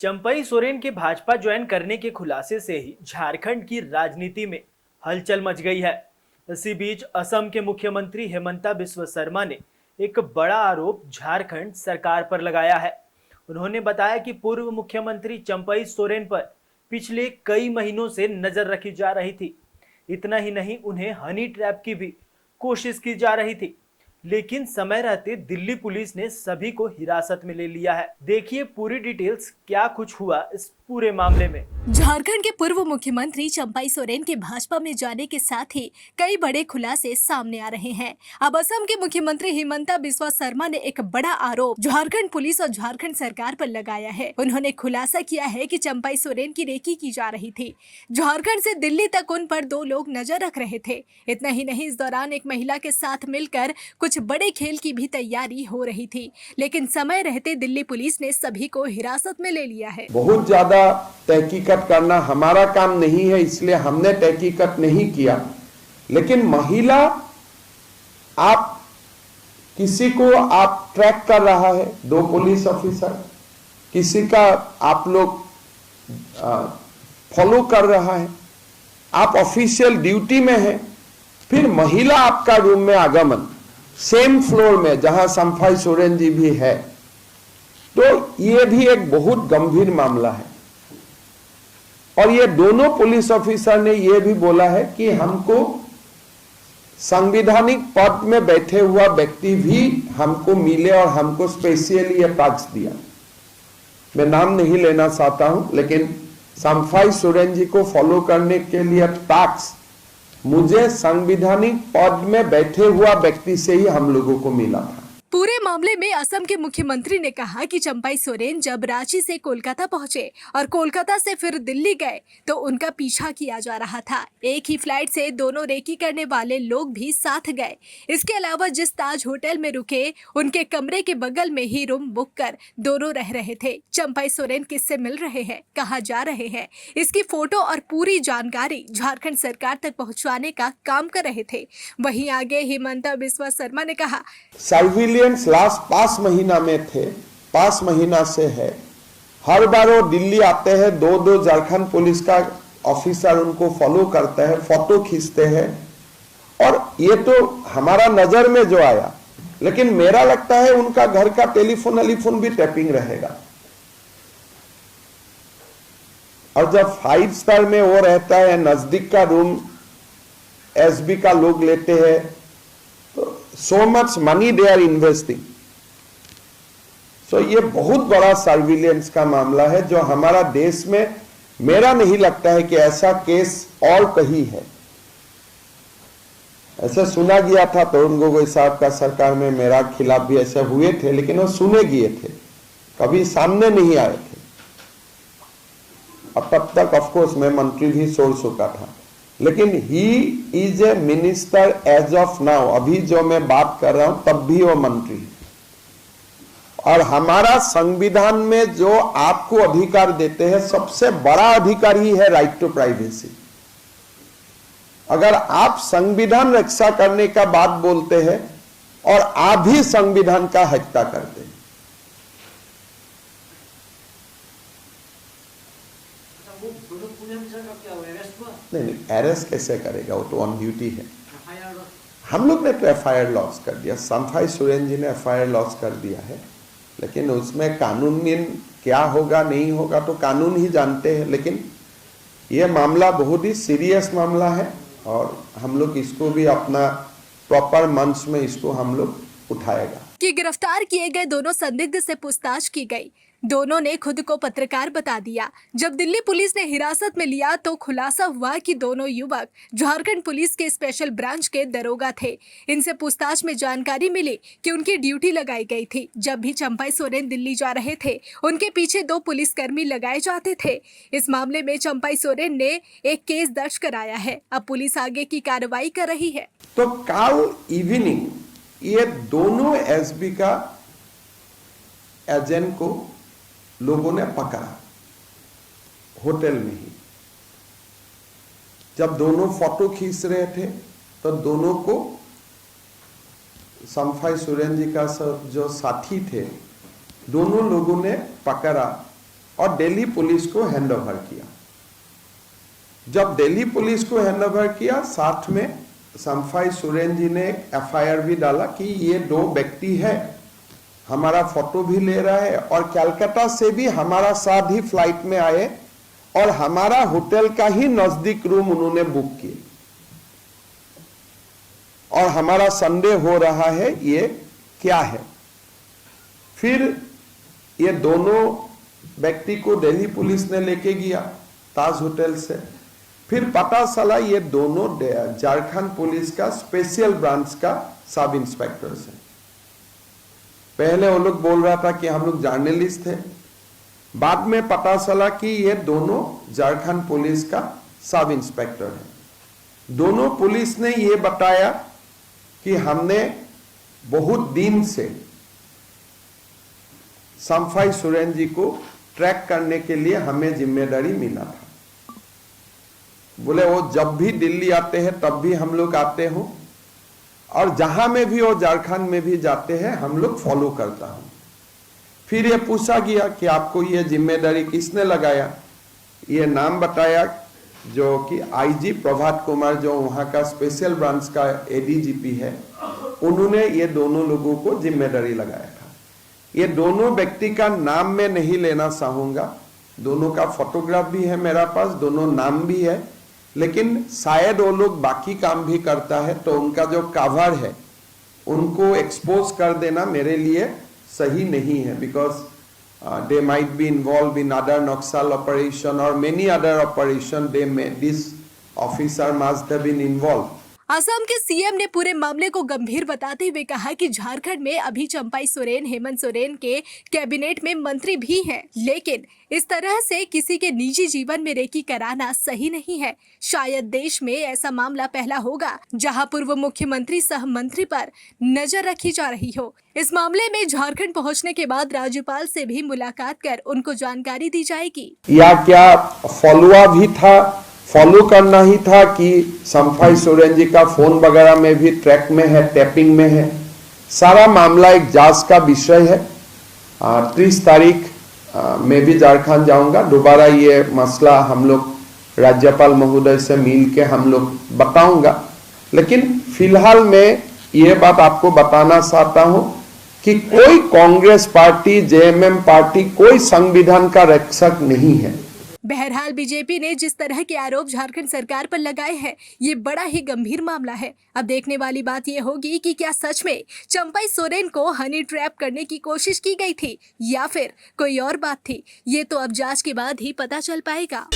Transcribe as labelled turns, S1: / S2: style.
S1: चंपई सोरेन के भाजपा ज्वाइन करने के खुलासे से ही झारखंड की राजनीति में हलचल मच गई है। इसी बीच असम के मुख्यमंत्री हेमंता बिस्वा शर्मा ने एक बड़ा आरोप झारखंड सरकार पर लगाया है। उन्होंने बताया कि पूर्व मुख्यमंत्री चंपई सोरेन पर पिछले कई महीनों से नजर रखी जा रही थी। इतना ही नहीं, उन्हें हनी ट्रैप की भी कोशिश की जा रही थी, लेकिन समय रहते दिल्ली पुलिस ने सभी को हिरासत में ले लिया है। देखिए पूरी डिटेल्स क्या कुछ हुआ इस पूरे मामले में।
S2: झारखंड के पूर्व मुख्यमंत्री चंपई सोरेन के भाजपा में जाने के साथ ही कई बड़े खुलासे सामने आ रहे हैं। अब असम के मुख्यमंत्री हेमंता बिस्वा शर्मा ने एक बड़ा आरोप झारखंड पुलिस और झारखंड सरकार पर लगाया है। उन्होंने खुलासा किया है कि चंपई सोरेन की रेकी की जा रही थी। झारखंड से दिल्ली तक उन पर 2 लोग नजर रख रहे थे। इतना ही नहीं, इस दौरान एक महिला के साथ मिलकर कुछ बड़े खेल की भी तैयारी हो रही थी, लेकिन समय रहते दिल्ली पुलिस ने सभी को हिरासत में ले लिया है।
S3: बहुत ज्यादा तहकीकत करना हमारा काम नहीं है, इसलिए हमने तहकीकत नहीं किया। लेकिन महिला, आप किसी को आप ट्रैक कर रहा है, 2 पुलिस ऑफिसर, किसी का आप लोग फॉलो कर रहा है, आप ऑफिशियल ड्यूटी में है, फिर महिला आपका रूम में आगमन, सेम फ्लोर में जहां चंपई सोरेन जी भी है, तो ये भी एक बहुत गंभीर मामला है। और ये दोनों पुलिस ऑफिसर ने ये भी बोला है कि हमको संवैधानिक पद में बैठे हुआ व्यक्ति भी हमको मिले और हमको स्पेशली ये टास्क दिया। मैं नाम नहीं लेना चाहता हूं, लेकिन चंपई सोरेन जी को फॉलो करने के लिए टास्क मुझे संवैधानिक पद में बैठे हुआ व्यक्ति से ही हम लोगों को मिला था।
S2: पूरे मामले में असम के मुख्यमंत्री ने कहा कि चंपई सोरेन जब रांची से कोलकाता पहुंचे और कोलकाता से फिर दिल्ली गए तो उनका पीछा किया जा रहा था। एक ही फ्लाइट से दोनों रेकी करने वाले लोग भी साथ गए। इसके अलावा जिस ताज होटल में रुके, उनके कमरे के बगल में ही रूम बुक कर दोनों रह रहे थे। चंपई सोरेन किससे मिल रहे हैं, कहाँ जा रहे हैं, इसकी फोटो और पूरी जानकारी झारखंड सरकार तक पहुँचाने का काम कर रहे थे। वहीं आगे हेमंता बिस्वा शर्मा ने कहा,
S3: लास्ट 5 महीना में थे, 5 महीना से है, हर बार वो दिल्ली आते हैं, 2 झारखंड पुलिस का ऑफिसर उनको फॉलो करते हैं, फोटो खींचते हैं, और ये तो हमारा नजर में जो आया। लेकिन मेरा लगता है उनका घर का टेलीफोन भी टैपिंग रहेगा। और जब 5 स्टार में वो रहता है, नजदीक का रूम एसबी का लोग लेते हैं, so much money they are investing. So ये बहुत बड़ा सर्विलेंस का मामला है जो हमारा देश में, मेरा नहीं लगता है कि ऐसा केस और कहीं है। ऐसा सुना गया था तरुण गोगोई साहब का सरकार में, मेरा खिलाफ भी ऐसे हुए थे, लेकिन वो सुने गए थे, कभी सामने नहीं आए थे। अब तब तक ऑफकोर्स मैं मंत्री भी छोड़ चुका था, लेकिन he is a minister as of now. अभी जो मैं बात कर रहा हूं तब भी वो मंत्री है। और हमारा संविधान में जो आपको अधिकार देते हैं, सबसे बड़ा अधिकार ही है राइट टू प्राइवेसी। अगर आप संविधान रक्षा करने का बात बोलते हैं और आप भी संविधान का हत्या करते हैं, नहीं, अरेस्ट कैसे करेगा, वो तो ऑन ड्यूटी है। हम लोग ने तो एफआईआर लॉन्च कर दिया, चंपई सोरेन जी ने एफआईआर लॉन्च कर दिया है, लेकिन उसमें कानूनी क्या होगा नहीं होगा तो कानून ही जानते हैं। लेकिन ये मामला बहुत ही सीरियस मामला है और हम लोग इसको भी अपना प्रॉपर मंच में इसको हम लोग उठाएगा।
S2: कि गिरफ्तार किए गए दोनों संदिग्ध से पूछताछ की गई। दोनों ने खुद को पत्रकार बता दिया। जब दिल्ली पुलिस ने हिरासत में लिया तो खुलासा हुआ कि दोनों युवक झारखंड पुलिस के स्पेशल ब्रांच के दरोगा थे। इनसे पूछताछ में जानकारी मिली कि उनकी ड्यूटी लगाई गई थी। जब भी चंपई सोरेन दिल्ली जा रहे थे, उनके पीछे 2 पुलिसकर्मी लगाए जाते थे। इस मामले में चंपई सोरेन ने एक केस दर्ज कराया है। अब पुलिस आगे की कार्रवाई कर रही है।
S3: तो कल इवनिंग ये दोनों एसबी का एजेंट को लोगों ने पकड़ा होटल में ही। जब दोनों फोटो खींच रहे थे तो दोनों को चंपई सोरेन जी का जो साथी थे, दोनों लोगों ने पकड़ा और दिल्ली पुलिस को हैंडओवर किया। जब दिल्ली पुलिस को हैंडओवर किया, साथ में चंपाई सोरेन जी ने एफआईआर भी डाला कि ये 2 व्यक्ति है, हमारा फोटो भी ले रहा है और कलकत्ता से भी हमारा साथ ही फ्लाइट में आए और हमारा होटल का ही नजदीक रूम उन्होंने बुक किए और हमारा संदेह हो रहा है ये क्या है। फिर ये दोनों व्यक्ति को दिल्ली पुलिस ने लेके गया ताज होटल से। फिर पता चला ये दोनों झारखंड पुलिस का स्पेशल ब्रांच का सब इंस्पेक्टर है। पहले वो लोग बोल रहा था कि हम लोग जर्नलिस्ट थे, बाद में पता चला कि ये दोनों झारखंड पुलिस का सब इंस्पेक्टर है। दोनों पुलिस ने ये बताया कि हमने बहुत दिन से चंपाई सोरेन जी को ट्रैक करने के लिए हमें जिम्मेदारी मिला था। बोले वो जब भी दिल्ली आते हैं तब भी हम लोग आते हो और जहां में भी वो झारखंड में भी जाते हैं हम लोग फॉलो करता हूं। फिर ये पूछा गया कि आपको ये जिम्मेदारी किसने लगाया। ये नाम बताया जो कि आईजी प्रभात कुमार, जो वहां का स्पेशल ब्रांच का एडीजीपी है, उन्होंने ये दोनों लोगों को जिम्मेदारी लगाया था। ये दोनों व्यक्ति का नाम मैं नहीं लेना चाहूंगा, दोनों का फोटोग्राफ भी है मेरा पास, दोनों नाम भी है, लेकिन शायद वो लोग बाकी काम भी करता है तो उनका जो कवर है उनको एक्सपोज कर देना मेरे लिए सही नहीं है, because they might be involve in other Naxal operation और many other operation they may this officer must have been involve.
S2: Assam के सीएम ने पूरे मामले को गंभीर बताते हुए कहा कि झारखंड में अभी चंपाई सोरेन, हेमंत सोरेन के कैबिनेट में मंत्री भी हैं, लेकिन इस तरह से किसी के निजी जीवन में रेकी कराना सही नहीं है। शायद देश में ऐसा मामला पहला होगा जहां पूर्व मुख्यमंत्री सह मंत्री पर नजर रखी जा रही हो। इस मामले में झारखंड पहुंचने के बाद राज्यपाल से भी मुलाकात कर उनको जानकारी दी जाएगी।
S3: या क्या फॉलोआ भी था, फॉलो करना ही था कि चंपाई सोरेन जी का फोन वगैरह में भी ट्रैक में है, टैपिंग में है। सारा मामला एक जांच का विषय है। 30 तारीख में भी झारखंड जाऊंगा, दोबारा ये मसला हम लोग राज्यपाल महोदय से मिल के हम लोग बताऊंगा। लेकिन फिलहाल मैं ये बात आपको बताना चाहता हूं कि कोई कांग्रेस पार्टी, जेएमएम पार्टी कोई संविधान का रक्षक नहीं है।
S2: बहरहाल बीजेपी ने जिस तरह के आरोप झारखंड सरकार पर लगाए हैं, ये बड़ा ही गंभीर मामला है। अब देखने वाली बात ये होगी कि क्या सच में चंपाई सोरेन को हनी ट्रैप करने की कोशिश की गई थी या फिर कोई और बात थी। ये तो अब जांच के बाद ही पता चल पाएगा।